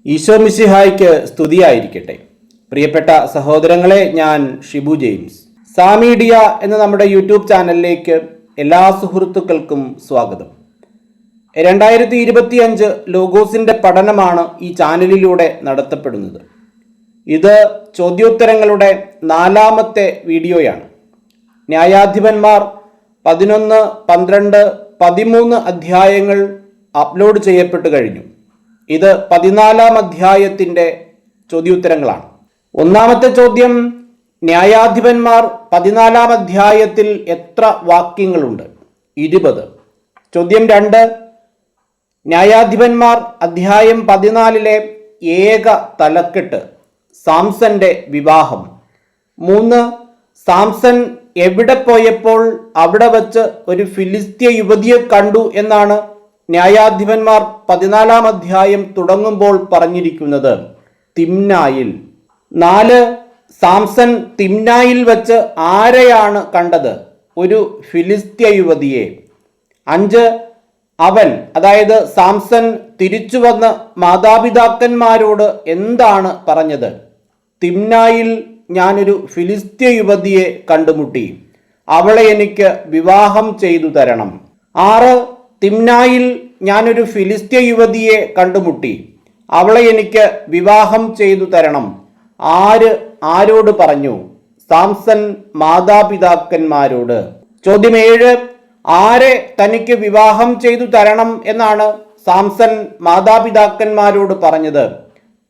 ഈശോ മിശിഹായ്ക്ക് സ്തുതിയായിരിക്കട്ടെ. പ്രിയപ്പെട്ട സഹോദരങ്ങളെ, ഞാൻ ഷിബു ജെയിംസ്. സാമീഡിയ എന്ന നമ്മുടെ യൂട്യൂബ് ചാനലിലേക്ക് എല്ലാ സുഹൃത്തുക്കൾക്കും സ്വാഗതം. 2025 ലോഗോസിന്റെ പഠനമാണ് ഈ ചാനലിലൂടെ നടത്തപ്പെടുന്നത്. ഇത് ചോദ്യോത്തരങ്ങളുടെ 4ാമത്തെ വീഡിയോയാണ്. ന്യായാധിപന്മാർ 11, 12, 13 അധ്യായങ്ങൾ അപ്ലോഡ് ചെയ്യപ്പെട്ടു കഴിഞ്ഞു. ഇത് 14ാം അധ്യായത്തിൻ്റെ ചോദ്യോത്തരങ്ങളാണ്. ഒന്നാമത്തെ ചോദ്യം, ന്യായാധിപന്മാർ 14ാം അധ്യായത്തിൽ എത്ര വാക്യങ്ങളുണ്ട്? 20. ചോദ്യം 2, ന്യായാധിപന്മാർ അധ്യായം 14 ഏക തലക്കെട്ട് സാംസന്റെ വിവാഹം. 3, സാംസൺ എവിടെ പോയപ്പോൾ അവിടെ വച്ച് ഒരു ഫിലിസ്ത്യ യുവതിയെ കണ്ടു എന്നാണ് ന്യായാധിപന്മാർ 14ാം അധ്യായം തുടങ്ങുമ്പോൾ പറഞ്ഞിരിക്കുന്നത്? തിമ്നായിൽ. 4, സാംസൺ തിമ്നായിൽ വച്ച് ആരെയാണ് കണ്ടത്? ഒരു ഫിലിസ്ത്യ യുവതിയെ. 5, അവൻ അതായത് സാംസൺ തിരിച്ചു വന്ന് മാതാപിതാക്കന്മാരോട് എന്താണ് പറഞ്ഞത്? തിമ്നായിൽ ഞാനൊരു ഫിലിസ്ത്യ യുവതിയെ കണ്ടുമുട്ടി, അവളെ എനിക്ക് വിവാഹം ചെയ്തു തരണം. 6, തിമ്നായിൽ ഞാനൊരു ഫിലിസ്ത്യ യുവതിയെ കണ്ടുമുട്ടി, അവളെ എനിക്ക് വിവാഹം ചെയ്തു തരണം. ആരോട് പറഞ്ഞു? സാംസൺ മാതാപിതാക്കന്മാരോട്. ചോദ്യം 7, ആരെ തനിക്ക് വിവാഹം ചെയ്തു തരണം എന്നാണ് സാംസൺ മാതാപിതാക്കന്മാരോട് പറഞ്ഞത്?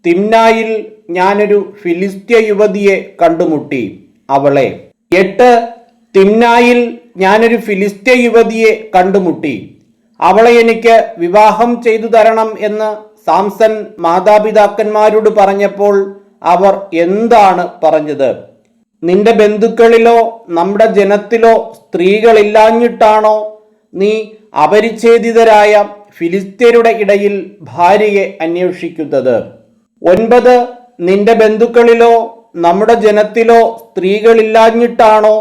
തിമ്നായിൽ ഞാനൊരു ഫിലിസ്ത്യ യുവതിയെ കണ്ടുമുട്ടി, അവളെ. 8, തിമ്നായിൽ ഞാനൊരു ഫിലിസ്ത്യ യുവതിയെ കണ്ടുമുട്ടി, അവളെ എനിക്ക് വിവാഹം ചെയ്തു തരണം എന്ന് സാംസൺ മാതാപിതാക്കന്മാരോട് പറഞ്ഞപ്പോൾ അവർ എന്താണ് പറഞ്ഞത്? നിന്റെ ബന്ധുക്കളിലോ നമ്മുടെ ജനത്തിലോ സ്ത്രീകളില്ലാഞ്ഞിട്ടാണോ നീ അപരിച്ഛേദിതരായ ഫിലിസ്ത്യരുടെ ഇടയിൽ ഭാര്യയെ അന്വേഷിക്കുന്നത്? 9, നിന്റെ ബന്ധുക്കളിലോ നമ്മുടെ ജനത്തിലോ സ്ത്രീകളില്ലാഞ്ഞിട്ടാണോ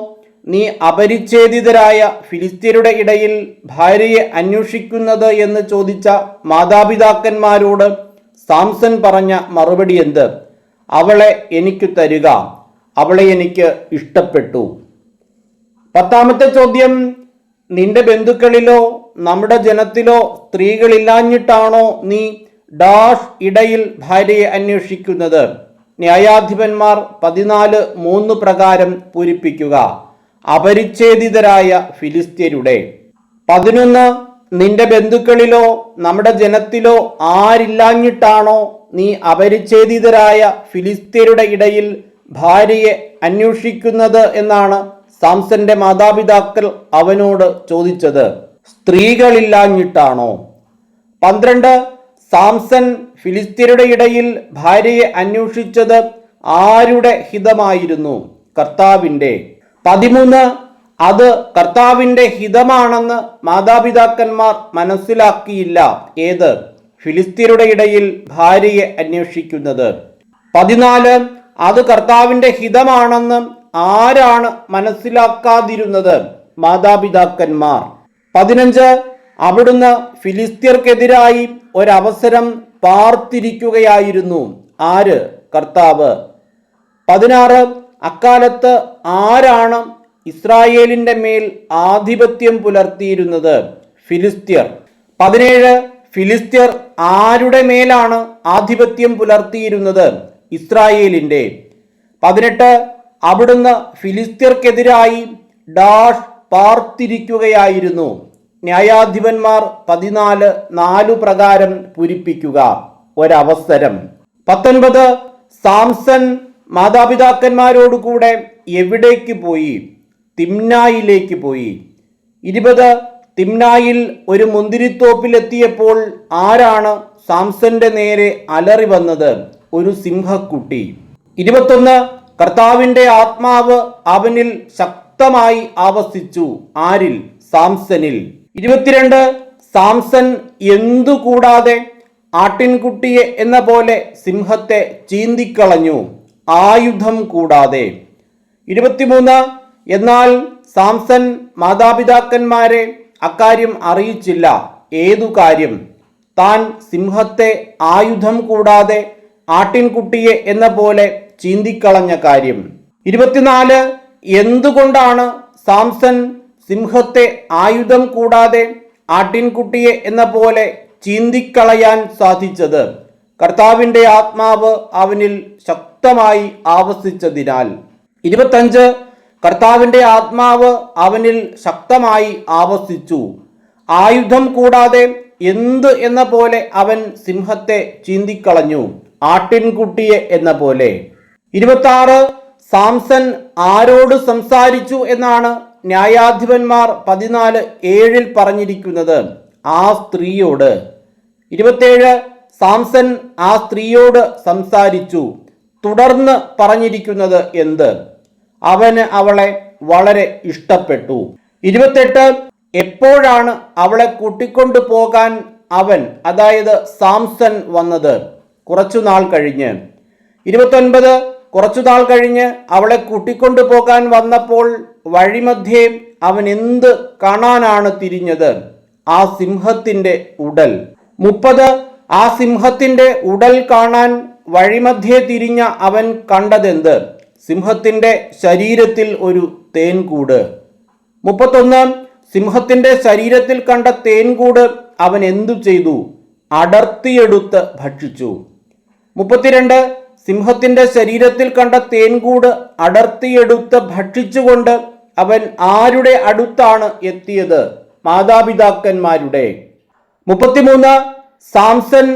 നീ അപരിച്ഛേദിതരായ ഫിലിസ്ത്യരുടെ ഇടയിൽ ഭാര്യയെ അന്വേഷിക്കുന്നത് എന്ന് ചോദിച്ച മാതാപിതാക്കന്മാരോട് സാംസൺ പറഞ്ഞ മറുപടി എന്ത്? അവളെ എനിക്ക് തരിക, അവളെ എനിക്ക് ഇഷ്ടപ്പെട്ടു. 10ാമത്തെ ചോദ്യം, നിന്റെ ബന്ധുക്കളിലോ നമ്മുടെ ജനത്തിലോ സ്ത്രീകളില്ലാഞ്ഞിട്ടാണോ നീ ഡാഷ് ഇടയിൽ ഭാര്യയെ അന്വേഷിക്കുന്നത്? ന്യായാധിപന്മാർ 14:3 പ്രകാരം പൂരിപ്പിക്കുക. അപരിച്ഛേദിതരായ ഫിലിസ്ത്യരുടെ. 11, നിന്റെ ബന്ധുക്കളിലോ നമ്മുടെ ജനത്തിലോ ആരില്ലാഞ്ഞിട്ടാണോ നീ അപരിച്ഛേദിതരായ ഫിലിസ്ത്യരുടെ ഇടയിൽ ഭാര്യയെ അന്വേഷിക്കുന്നത് എന്നാണ് സാംസന്റെ മാതാപിതാക്കൾ അവനോട് ചോദിച്ചത്? സ്ത്രീകളില്ലാഞ്ഞിട്ടാണോ? 12, സാംസൺ ഫിലിസ്ത്യരുടെ ഇടയിൽ ഭാര്യയെ അന്വേഷിച്ചത് ആരുടെ ഹിതമായിരുന്നു? കർത്താവിൻ്റെ. 13, അത് കർത്താവിൻ്റെ ഹിതമാണെന്ന് മാതാപിതാക്കന്മാർ മനസ്സിലാക്കിയില്ല. ഏത്? ഫിലിസ്ത്യരുടെ ഇടയിൽ ഭാര്യയെ അന്വേഷിക്കുന്നത്. 14, അത് കർത്താവിൻ്റെ ഹിതമാണെന്ന് ആരാണ് മനസ്സിലാക്കാതിരുന്നത്? മാതാപിതാക്കന്മാർ. 15, അവിടുന്ന് ഫിലിസ്ത്യർക്കെതിരായി ഒരവസരം പാർത്തിരിക്കുകയായിരുന്നു. ആര്? കർത്താവ്. 16, അക്കാലത്ത് ആരാണ് ഇസ്രായേലിന്റെ മേൽ ആധിപത്യം പുലർത്തിയിരുന്നത്? ഫിലിസ്ത്യർ. 17, ഫിലിസ്ത്യർ ആരുടെ മേലാണ് ആധിപത്യം പുലർത്തിയിരുന്നത്? ഇസ്രായേലിന്റെ. 18, അവിടുന്ന് ഫിലിസ്ത്യർക്കെതിരായി ഡാഷ് പാർത്തിരിക്കുകയായിരുന്നു. ന്യായാധിപന്മാർ 14:4 പ്രകാരം പൂരിപ്പിക്കുക. ഒരവസരം. 19, സാംസൺ മാതാപിതാക്കന്മാരോട് കൂടെ എവിടേക്ക് പോയി? തിമ്നായിലേക്ക് പോയി. 20, തിമ്നായിൽ ഒരു മുന്തിരിത്തോപ്പിലെത്തിയപ്പോൾ ആരാണ് സാംസന്റെ നേരെ അലറി വന്നത്? ഒരു സിംഹക്കുട്ടി. 21, കർത്താവിൻ്റെ ആത്മാവ് അവനിൽ ശക്തമായി ആവസിച്ചു. ആരിൽ? സാംസനിൽ. 22, സാംസൺ എന്തുകൂടാതെ ആട്ടിൻകുട്ടിയെ എന്ന പോലെ സിംഹത്തെ ചീന്തിക്കളഞ്ഞു, ആയുധം കൂടാതെ. 23, എന്നാൽ സാംസൺ മാതാപിതാക്കന്മാരെ അക്കാര്യം അറിയിച്ചില്ല. ഏതു കാര്യം? താൻ സിംഹത്തെ ആയുധം കൂടാതെ ആട്ടിൻകുട്ടിയെ എന്ന പോലെ ചീന്തിക്കളഞ്ഞ കാര്യം. 24 എന്തുകൊണ്ടാണ് സാംസൺ സിംഹത്തെ ആയുധം കൂടാതെ ആട്ടിൻകുട്ടിയെ എന്ന പോലെ ചീന്തിക്കളയാൻ സാധിച്ചത്? കർത്താവിൻ്റെ ആത്മാവ് അവനിൽ ശക്തമായി ആവസിച്ചതിനാൽ. 25 കർത്താവിൻ്റെ ആത്മാവ് അവനിൽ ശക്തമായി ആവസിച്ചു. ആയുധം കൂടാതെ എന്ത് എന്ന പോലെ അവൻ സിംഹത്തെ ചീന്തിക്കളഞ്ഞു, ആട്ടിൻകുട്ടിയെ എന്ന പോലെ. 26 സാംസൺ ആരോട് സംസാരിച്ചു എന്നാണ് ന്യായാധിപന്മാർ 14:7 പറഞ്ഞിരിക്കുന്നത്? ആ സ്ത്രീയോട്. 27 സാംസൺ ആ സ്ത്രീയോട് സംസാരിച്ചു. തുടർന്ന് പറഞ്ഞിരിക്കുന്നത് എന്ത്? അവന് അവളെ വളരെ ഇഷ്ടപ്പെട്ടു. 28 എപ്പോഴാണ് അവളെ കൂട്ടിക്കൊണ്ടു പോകാൻ അവൻ, അതായത് സാംസൺ വന്നത്? കുറച്ചുനാൾ കഴിഞ്ഞ്. 29 കുറച്ചുനാൾ കഴിഞ്ഞ് അവളെ കൂട്ടിക്കൊണ്ടു പോകാൻ വന്നപ്പോൾ വഴിമധ്യേ അവൻ എന്ത് കാണാനാണ് തിരിഞ്ഞത്? ആ സിംഹത്തിന്റെ ഉടൽ. 30 ആ സിംഹത്തിന്റെ ഉടൽ കാണാൻ വഴിമധ്യേ തിരിഞ്ഞ അവൻ കണ്ടതെന്ത്? സിംഹത്തിന്റെ ശരീരത്തിൽ ഒരു തേൻകൂട്. 31 സിംഹത്തിന്റെ ശരീരത്തിൽ കണ്ട തേൻകൂട് അവൻ എന്തു ചെയ്തു? അടർത്തിയെടുത്ത് ഭക്ഷിച്ചു. 32 സിംഹത്തിന്റെ ശരീരത്തിൽ കണ്ട തേൻകൂട് അടർത്തിയെടുത്ത് ഭക്ഷിച്ചുകൊണ്ട് അവൻ ആരുടെ അടുത്താണ് എത്തിയത്? മാതാപിതാക്കന്മാരുടെ. 33 സാംസൺ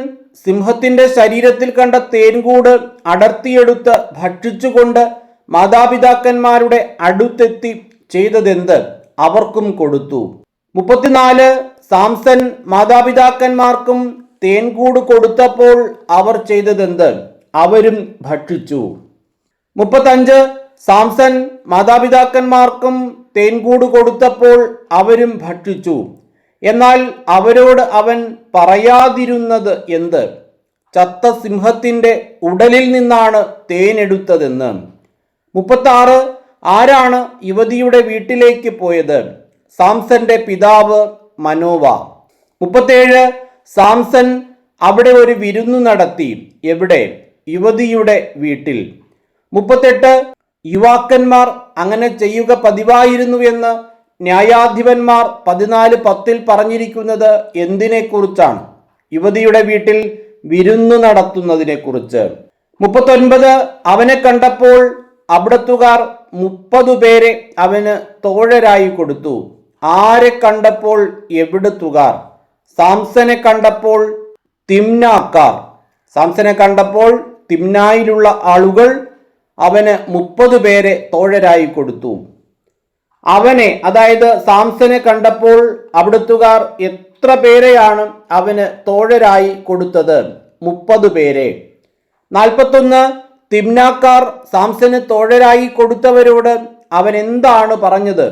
സിംഹത്തിന്റെ ശരീരത്തിൽ കണ്ട തേൻകൂട് അടർത്തിയെടുത്ത് ഭക്ഷിച്ചുകൊണ്ട് മാതാപിതാക്കന്മാരുടെ അടുത്തെത്തി ചെയ്തതെന്ത്? അവർക്കും കൊടുത്തു. 34 സാംസൺ മാതാപിതാക്കന്മാർക്കും തേൻകൂട് കൊടുത്തപ്പോൾ അവർ ചെയ്തതെന്ത്? അവരും ഭക്ഷിച്ചു. 35 സാംസൺ മാതാപിതാക്കന്മാർക്കും തേൻകൂട് കൊടുത്തപ്പോൾ അവരും ഭക്ഷിച്ചു. എന്നാൽ അവരോട് അവൻ പറയാതിരുന്നത് എന്ത്? ചത്ത സിംഹത്തിന്റെ ഉടലിൽ നിന്നാണ് തേനെടുത്തതെന്ന്. 36 ആരാണ് യുവതിയുടെ വീട്ടിലേക്ക് പോയത്? സാംസന്റെ പിതാവ് മനോവ. 37 സാംസൺ അവിടെ ഒരു വിരുന്നു നടത്തി. എവിടെ? യുവതിയുടെ വീട്ടിൽ. 38 യുവാക്കന്മാർ അങ്ങനെ ചെയ്യുക പതിവായിരുന്നു എന്ന് ന്യായാധിപന്മാർ 14:10 പറഞ്ഞിരിക്കുന്നത് എന്തിനെക്കുറിച്ചാണ്? യുവതിയുടെ വീട്ടിൽ വിരുന്നു നടത്തുന്നതിനെ കുറിച്ച്. 39 അവനെ കണ്ടപ്പോൾ അവിടത്തുകാർ 30 പേരെ അവന് തോഴരായി കൊടുത്തു. ആരെ കണ്ടപ്പോൾ എവിടത്തുകാർ? സാംസനെ കണ്ടപ്പോൾ തിമ്നാക്കാർ. സാംസനെ കണ്ടപ്പോൾ തിമ്നായിലുള്ള ആളുകൾ അവന് 30 പേരെ തോഴരായി കൊടുത്തു. അവനെ, അതായത് സാംസനെ കണ്ടപ്പോൾ അവിടുത്തുകാർ എത്ര പേരെയാണ് അവന് തോഴരായി കൊടുത്തത്? 30 പേരെ. 41 തിമ്നാക്കാർ സാംസന് തോഴരായി കൊടുത്തവരോട് അവൻ എന്താണ് പറഞ്ഞത്?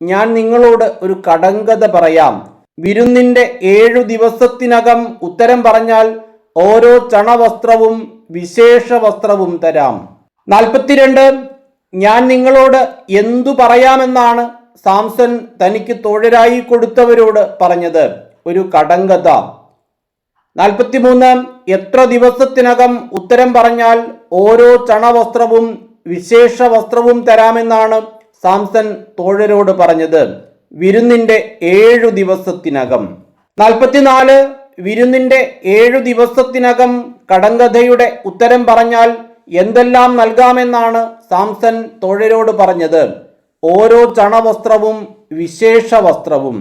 ഞാൻ നിങ്ങളോട് ഒരു കടങ്കഥ പറയാം. വിരുന്നിന്റെ 7 ദിവസത്തിനകം ഉത്തരം പറഞ്ഞാൽ ഓരോ ചണവസ്ത്രവും വിശേഷ വസ്ത്രവും തരാം. 42 ഞാൻ നിങ്ങളോട് എന്തു പറയാമെന്നാണ് സാംസൺ തനിക്ക് തോഴരായി കൊടുത്തവരോട് പറഞ്ഞത്? ഒരു കടങ്കഥ. 43 എത്ര ദിവസത്തിനകം ഉത്തരം പറഞ്ഞാൽ ഓരോ ചണവസ്ത്രവും വിശേഷ വസ്ത്രവും തരാമെന്നാണ് സാംസൺ തോഴരോട് പറഞ്ഞത്? വിരുന്നിന്റെ 7 ദിവസത്തിനകം. 44 വിരുന്നിന്റെ 7 ദിവസത്തിനകം കടങ്കഥയുടെ ഉത്തരം പറഞ്ഞാൽ എന്തെല്ലാം നൽകാമെന്നാണ് സാംസൺ തോഴരോട് പറഞ്ഞത്? ഓരോ ചണവസ്ത്രവും വിശേഷ വസ്ത്രവും.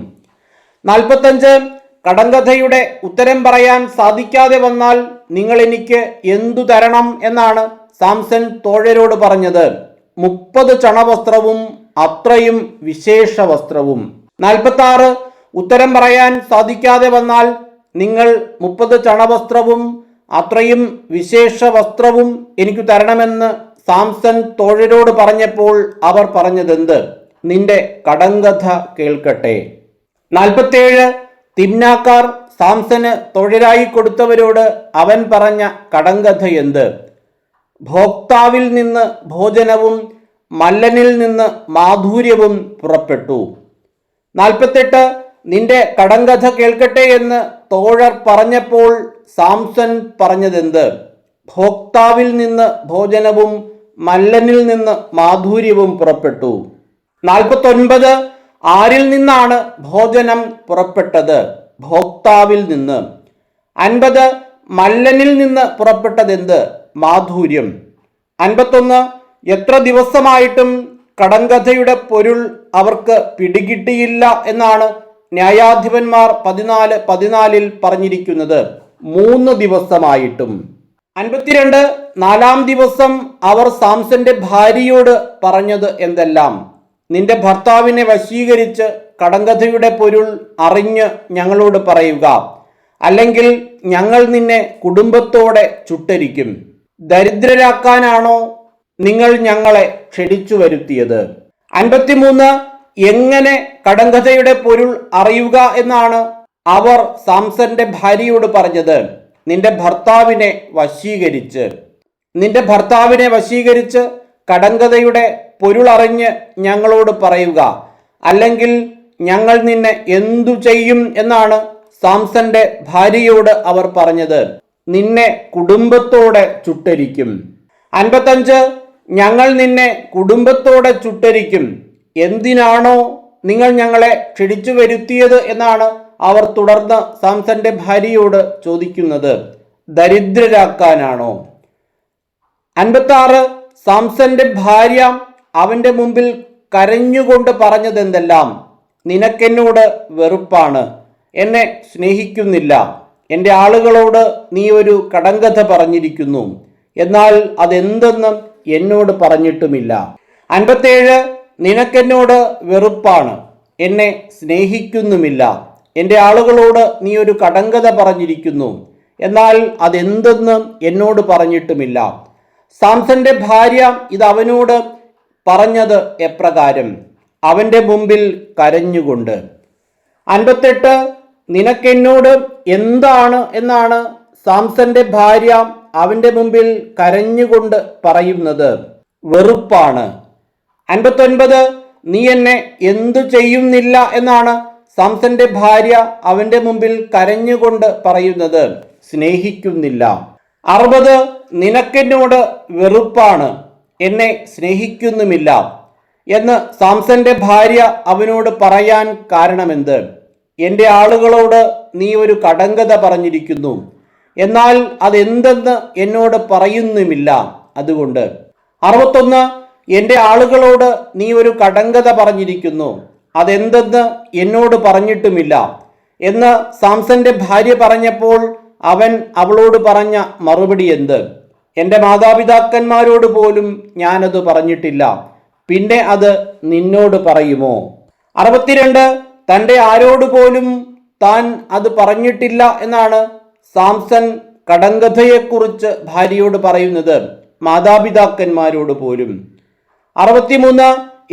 45 കടങ്കഥയുടെ ഉത്തരം പറയാൻ സാധിക്കാതെ വന്നാൽ നിങ്ങൾ എനിക്ക് എന്തു തരണം എന്നാണ് സാംസൺ തോഴരോട് പറഞ്ഞത്? 30 ചണവസ്ത്രവും അത്രയും വിശേഷ വസ്ത്രവും. 46 ഉത്തരം പറയാൻ സാധിക്കാതെ വന്നാൽ നിങ്ങൾ 30 ചണവസ്ത്രവും അത്രയും വിശേഷ വസ്ത്രവും എനിക്ക് തരണമെന്ന് സാംസൺ തോഴരോട് പറഞ്ഞപ്പോൾ അവർ പറഞ്ഞതെന്ത്? നിന്റെ കടങ്കഥ കേൾക്കട്ടെ. 47 തിമ്നാക്കാർ സാംസന് തോഴരായി കൊടുത്തവരോട് അവൻ പറഞ്ഞ കടങ്കഥ എന്ത്? ഭോക്താവിൽ നിന്ന് ഭോജനവും മല്ലനിൽ നിന്ന് മാധുര്യവും പുറപ്പെട്ടു. 48 നിന്റെ കടങ്കഥ കേൾക്കട്ടെ എന്ന് തോഴർ പറഞ്ഞപ്പോൾ സാംസൺ പറഞ്ഞതെന്ത്? ഭോക്താവിൽ നിന്ന് ഭോജനവും മല്ലനിൽ നിന്ന് മാധുര്യവും പുറപ്പെട്ടു. 49 ആരിൽ നിന്നാണ് ഭോജനം പുറപ്പെട്ടത്? ഭോക്താവിൽ നിന്ന്. 50 മല്ലനിൽ നിന്ന് പുറപ്പെട്ടതെന്ത്? മാധുര്യം. 51 എത്ര ദിവസമായിട്ടും കടങ്കഥയുടെ പൊരുൾ അവർക്ക് പിടികിട്ടിയില്ല എന്നാണ് ന്യായാധിപന്മാർ 14:14 പറഞ്ഞിരിക്കുന്നത്. 3 ദിവസമായിട്ടും. 52 4-ാം ദിവസം അവർ സാംസന്റെ ഭാര്യയോട് പറഞ്ഞത് എന്തെല്ലാം? നിന്റെ ഭർത്താവിനെ വശീകരിച്ച് കടങ്കഥയുടെ പൊരുൾ അറിഞ്ഞ് ഞങ്ങളോട് പറയുക, അല്ലെങ്കിൽ ഞങ്ങൾ നിന്നെ കുടുംബത്തോടെ ചുട്ടരിക്കും. ദരിദ്രരാക്കാനാണോ നിങ്ങൾ ഞങ്ങളെ ക്ഷണിച്ചു വരുത്തിയത്? 53 എങ്ങനെ കടങ്കഥയുടെ പൊരുൾ അറിയുക എന്നാണ് അവർ സാംസന്റെ ഭാര്യയോട് പറഞ്ഞത്? നിന്റെ ഭർത്താവിനെ വശീകരിച്ച്. നിന്റെ ഭർത്താവിനെ വശീകരിച്ച് കടങ്കഥയുടെ പൊരുൾ അറിഞ്ഞ് ഞങ്ങളോട് പറയുക, അല്ലെങ്കിൽ ഞങ്ങൾ നിന്നെ എന്തു ചെയ്യും എന്നാണ് സാംസന്റെ ഭാര്യയോട് അവർ പറഞ്ഞത്. നിന്നെ കുടുംബത്തോടെ ചുട്ടരിക്കും. 55 ഞങ്ങൾ നിന്നെ കുടുംബത്തോടെ ചുട്ടരിക്കും. എന്തിനാണോ നിങ്ങൾ ഞങ്ങളെ ക്ഷണിച്ചു വരുത്തിയത് എന്നാണ് അവർ തുടർന്ന് സാംസന്റെ ഭാര്യയോട് ചോദിക്കുന്നത്. ദരിദ്രരാക്കാനാണോ? 56 സാംസന്റെ ഭാര്യ അവന്റെ മുമ്പിൽ കരഞ്ഞുകൊണ്ട് പറഞ്ഞതെന്തെല്ലാം? നിനക്കെന്നോട് വെറുപ്പാണ്, എന്നെ സ്നേഹിക്കുന്നില്ല. എൻ്റെ ആളുകളോട് നീ ഒരു കടങ്കഥ പറഞ്ഞിരിക്കുന്നു, എന്നാൽ അതെന്തെന്ന് എന്നോട് പറഞ്ഞിട്ടുമില്ല. 57 നിനക്കെന്നോട് വെറുപ്പാണ്, എന്നെ സ്നേഹിക്കുന്നുമില്ല. എൻ്റെ ആളുകളോട് നീ ഒരു കടങ്കഥ പറഞ്ഞിരിക്കുന്നു, എന്നാൽ അതെന്തെന്ന് എന്നോട് പറഞ്ഞിട്ടുമില്ല. സാംസന്റെ ഭാര്യ ഇത് അവനോട് പറഞ്ഞത് എപ്രകാരം? അവന്റെ മുമ്പിൽ കരഞ്ഞുകൊണ്ട്. 58 നിനക്കെന്നോട് എന്താണ് എന്നാണ് സാംസന്റെ ഭാര്യ അവന്റെ മുമ്പിൽ കരഞ്ഞുകൊണ്ട് പറയുന്നത്? വെറുപ്പാണ്. 59 നീ എന്നെ എന്തു ചെയ്യുന്നില്ല എന്നാണ് സാംസന്റെ ഭാര്യ അവന്റെ മുമ്പിൽ കരഞ്ഞുകൊണ്ട് പറയുന്നത്? സ്നേഹിക്കുന്നില്ല. 60 നിനക്കെന്നോട് വെറുപ്പാണ്, എന്നെ സ്നേഹിക്കുന്നുമില്ല എന്ന് സാംസന്റെ ഭാര്യ അവനോട് പറയാൻ കാരണമെന്ത്? എൻ്റെ ആളുകളോട് നീ ഒരു കടങ്കഥ പറഞ്ഞിരിക്കുന്നു, എന്നാൽ അതെന്തെന്ന് എന്നോട് പറയുന്നുമില്ല. അതുകൊണ്ട്. 61 എൻ്റെ ആളുകളോട് നീ ഒരു കടങ്കഥ പറഞ്ഞിരിക്കുന്നു, അതെന്തെന്ന് എന്നോട് പറഞ്ഞിട്ടുമില്ല എന്ന് സാംസന്റെ ഭാര്യ പറഞ്ഞപ്പോൾ അവൻ അവളോട് പറഞ്ഞ മറുപടി എന്ത്? എൻ്റെ മാതാപിതാക്കന്മാരോട് പോലും ഞാനത് പറഞ്ഞിട്ടില്ല, പിന്നെ അത് നിന്നോട് പറയുമോ? 62 തൻ്റെ ആരോട് പോലും താൻ അത് പറഞ്ഞിട്ടില്ല എന്നാണ് സാംസൺ കടങ്കഥയെക്കുറിച്ച് ഭാര്യയോട് പറയുന്നത്, മാതാപിതാക്കന്മാരോട് പോലും. 63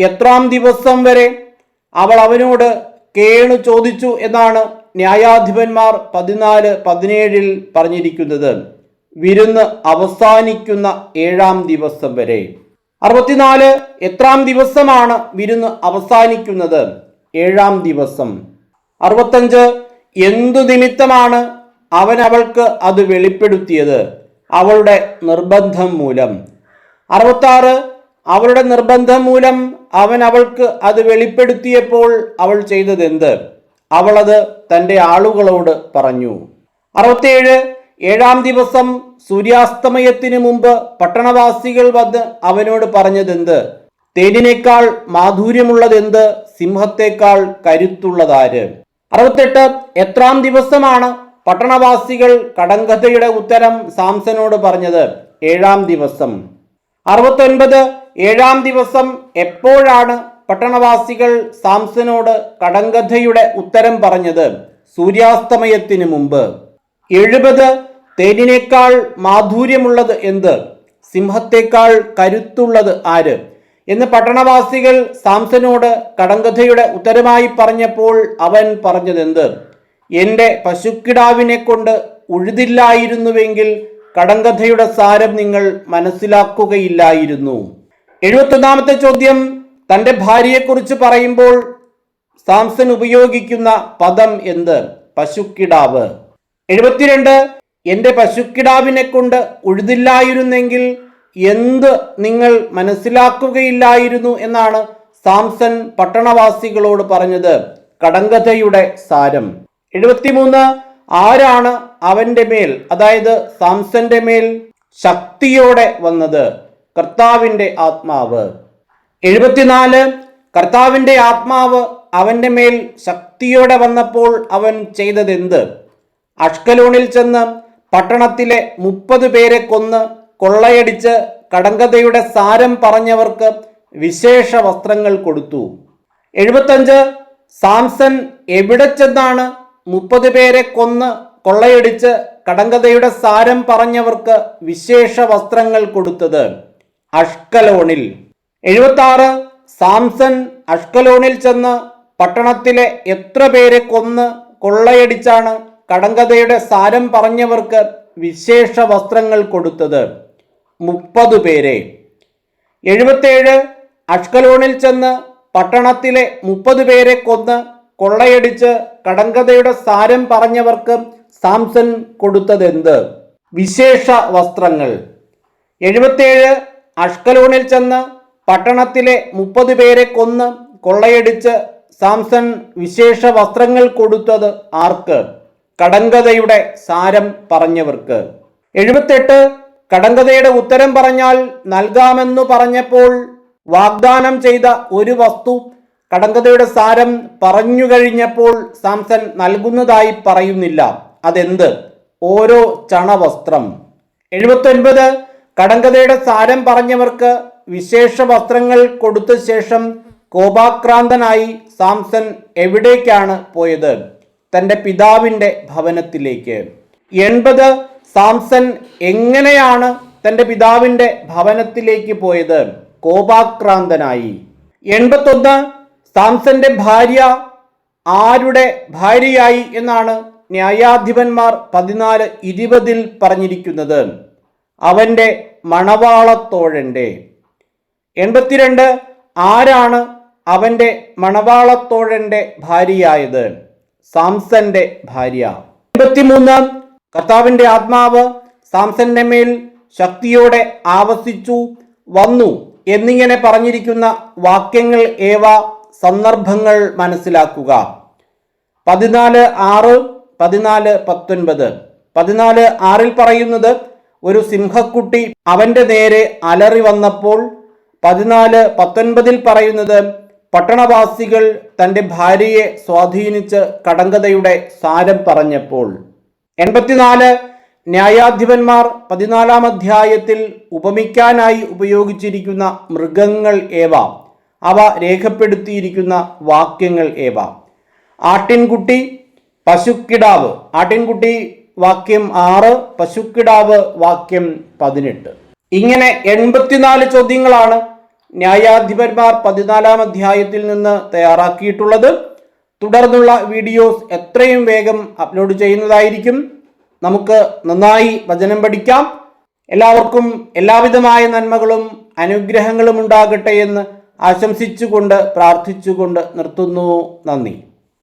എത്രാം ദിവസം വരെ അവൾ അവനോട് കേണു ചോദിച്ചു എന്നാണ് ന്യായാധിപന്മാർ 14:17 പറഞ്ഞിരിക്കുന്നത്. വിരുന്ന് അവസാനിക്കുന്ന 7-ാം ദിവസം വരെ. 64 എത്രാം ദിവസമാണ് വിരുന്ന് അവസാനിക്കുന്നത്? 7-ാം ദിവസം. 65 എന്തു നിമിത്തമാണ് അവൻ അവൾക്ക് അത് വെളിപ്പെടുത്തിയത്? അവളുടെ നിർബന്ധം മൂലം. 66 അവളുടെ നിർബന്ധം മൂലം അവൻ അവൾക്ക് അത് വെളിപ്പെടുത്തിയപ്പോൾ അവൾ ചെയ്തതെന്ത്? അവളത് തൻ്റെ ആളുകളോട് പറഞ്ഞു. 67 7-ാം ദിവസം സൂര്യാസ്തമയത്തിന് മുമ്പ് പട്ടണവാസികൾ വന്ന് അവനോട് പറഞ്ഞതെന്ത്? തേനിനേക്കാൾ മാധുര്യമുള്ളതെന്ത്? സിംഹത്തേക്കാൾ കരുത്തുള്ളതാര്? 68 എത്രാം ദിവസമാണ് പട്ടണവാസികൾ കടങ്കഥയുടെ ഉത്തരം സാംസനോട് പറഞ്ഞത്? 7-ാം ദിവസം. 69 7-ാം ദിവസം എപ്പോഴാണ് പട്ടണവാസികൾ സാംസനോട് കടങ്കഥയുടെ ഉത്തരം പറഞ്ഞത്? സൂര്യാസ്തമയത്തിന് മുമ്പ്. 70 തേനിനേക്കാൾ മാധുര്യമുള്ളത് എന്ത്? സിംഹത്തേക്കാൾ കരുത്തുള്ളത് ആര്? എന്ന് പട്ടണവാസികൾ സാംസനോട് കടങ്കഥയുടെ ഉത്തരമായി പറഞ്ഞപ്പോൾ അവൻ പറഞ്ഞതെന്ത്? എൻ്റെ പശുക്കിടാവിനെ കൊണ്ട് ഉഴുതില്ലായിരുന്നുവെങ്കിൽ കടങ്കഥയുടെ സാരം നിങ്ങൾ മനസ്സിലാക്കുകയില്ലായിരുന്നു. 71-ാമത്തെ ചോദ്യം. തൻ്റെ ഭാര്യയെക്കുറിച്ച് പറയുമ്പോൾ സാംസൺ ഉപയോഗിക്കുന്ന പദം എന്ത്? പശുക്കിടാവ്. 72 എൻ്റെ പശുക്കിടാവിനെ കൊണ്ട് ഉഴുതില്ലായിരുന്നെങ്കിൽ എന്ത് നിങ്ങൾ മനസ്സിലാക്കുകയില്ലായിരുന്നു എന്നാണ് സാംസൺ പട്ടണവാസികളോട് പറഞ്ഞത്. കടങ്കഥയുടെ സാരം. 73 ആരാണ് അവന്റെ മേൽ, അതായത് സാംസന്റെ മേൽ ശക്തിയോടെ വന്നത്? കർത്താവിന്റെ ആത്മാവ്. 74 കർത്താവിന്റെ ആത്മാവ് അവന്റെ മേൽ ശക്തിയോടെ വന്നപ്പോൾ അവൻ ചെയ്തതെന്ത്? അഷ്കലോണിൽ ചെന്ന് പട്ടണത്തിലെ 30 പേരെ കൊന്ന് കൊള്ളയടിച്ച് കടങ്കഥയുടെ സാരം പറഞ്ഞവർക്ക് വിശേഷ വസ്ത്രങ്ങൾ കൊടുത്തു. 75 സാംസൺ എവിടെ ചെന്നാണ് 30 പേരെ കൊന്ന് കൊള്ളയടിച്ച് കടങ്കഥയുടെ സാരം പറഞ്ഞവർക്ക് വിശേഷ വസ്ത്രങ്ങൾ കൊടുത്തത്? അഷ്കലോണിൽ. 76 സാംസൺ അഷ്കലോണിൽ ചെന്ന് പട്ടണത്തിലെ എത്ര പേരെ കൊന്ന് കൊള്ളയടിച്ചാണ് കടങ്കഥയുടെ സാരം പറഞ്ഞവർക്ക് വിശേഷ വസ്ത്രങ്ങൾ കൊടുത്തത്? 30 പേരെ. 77 അഷ്കലോണിൽ ചെന്ന് പട്ടണത്തിലെ 30 പേരെ കൊന്ന് കൊള്ളയടിച്ച് കടങ്കഥയുടെ സാരം പറഞ്ഞവർക്ക് സാംസൺ കൊടുത്തതെന്ത്? വിശേഷ വസ്ത്രങ്ങൾ. 77 അഷ്കലോണിൽ ചെന്ന് പട്ടണത്തിലെ 30 പേരെ കൊന്ന് കൊള്ളയടിച്ച് സാംസൺ വിശേഷ വസ്ത്രങ്ങൾ കൊടുത്തത് ആർക്ക്? കടങ്കഥയുടെ സാരം പറഞ്ഞവർക്ക്. 78 കടങ്കഥയുടെ ഉത്തരം പറഞ്ഞാൽ നൽകാമെന്നു പറഞ്ഞപ്പോൾ വാഗ്ദാനം ചെയ്ത ഒരു വസ്തു കടങ്കഥയുടെ സാരം പറഞ്ഞു കഴിഞ്ഞപ്പോൾ സാംസൺ നൽകുന്നതായി പറയുന്നില്ല. അതെന്ത്? ഓരോ ചണവസ്ത്രം. 79 കടങ്കഥയുടെ സാരം പറഞ്ഞവർക്ക് വിശേഷ വസ്ത്രങ്ങൾ കൊടുത്ത ശേഷം കോപാക്രാന്തനായി സാംസൺ എവിടേക്കാണ് പോയത്? തൻ്റെ പിതാവിൻ്റെ ഭവനത്തിലേക്ക്. 80 സാംസൺ എങ്ങനെയാണ് തൻ്റെ പിതാവിൻ്റെ ഭവനത്തിലേക്ക് പോയത്? കോപാക്രാന്തനായി. 81 സാംസന്റെ ഭാര്യ ആരുടെ ഭാര്യയായി എന്നാണ് ന്യായാധിപന്മാർ 14:20 പറഞ്ഞിരിക്കുന്നത്? അവന്റെ മണവാളത്തോഴന്റെ. 82 ആരാണ് അവന്റെ മണവാളത്തോഴന്റെ ഭാര്യയായത്? സാംസന്റെ ഭാര്യ. 83 കർത്താവിന്റെ ആത്മാവ് സാംസന്റെ മേൽ ശക്തിയോടെ ആവസിച്ചു വന്നു എന്നിങ്ങനെ പറഞ്ഞിരിക്കുന്ന വാക്യങ്ങൾ ഏവ? സന്ദർഭങ്ങൾ മനസ്സിലാക്കുക. 14:6, 14:19. 14:6 പറയുന്നത് ഒരു സിംഹക്കുട്ടി അവന്റെ നേരെ അലറി വന്നപ്പോൾ. 14:19 പറയുന്നത് പട്ടണവാസികൾ തൻ്റെ ഭാര്യയെ സ്വാധീനിച്ച് കടങ്കഥയുടെ സാരം പറഞ്ഞപ്പോൾ. 84 ന്യായാധിപന്മാർ 14-ാം അധ്യായത്തിൽ ഉപമിക്കാനായി ഉപയോഗിച്ചിരിക്കുന്ന മൃഗങ്ങൾ ഏവ? അവ രേഖപ്പെടുത്തിയിരിക്കുന്ന വാക്യങ്ങൾ ഏവ? ആട്ടിൻകുട്ടി, പശുക്കിടാവ്. ആട്ടിൻകുട്ടി വാക്യം 6, പശുക്കിടാവ് വാക്യം 18. ഇങ്ങനെ 84 ചോദ്യങ്ങളാണ് ന്യായാധിപന്മാർ 14-ാം അധ്യായത്തിൽ നിന്ന് തയ്യാറാക്കിയിട്ടുള്ളത്. തുടർന്നുള്ള വീഡിയോസ് എത്രയും വേഗം അപ്ലോഡ് ചെയ്യുന്നതായിരിക്കും. നമുക്ക് നന്നായി വചനം പഠിക്കാം. എല്ലാവർക്കും എല്ലാവിധമായ നന്മകളും അനുഗ്രഹങ്ങളും ഉണ്ടാകട്ടെ എന്ന് ആശംസിച്ചുകൊണ്ട് പ്രാർത്ഥിച്ചുകൊണ്ട് നിർത്തുന്നു. നന്ദി.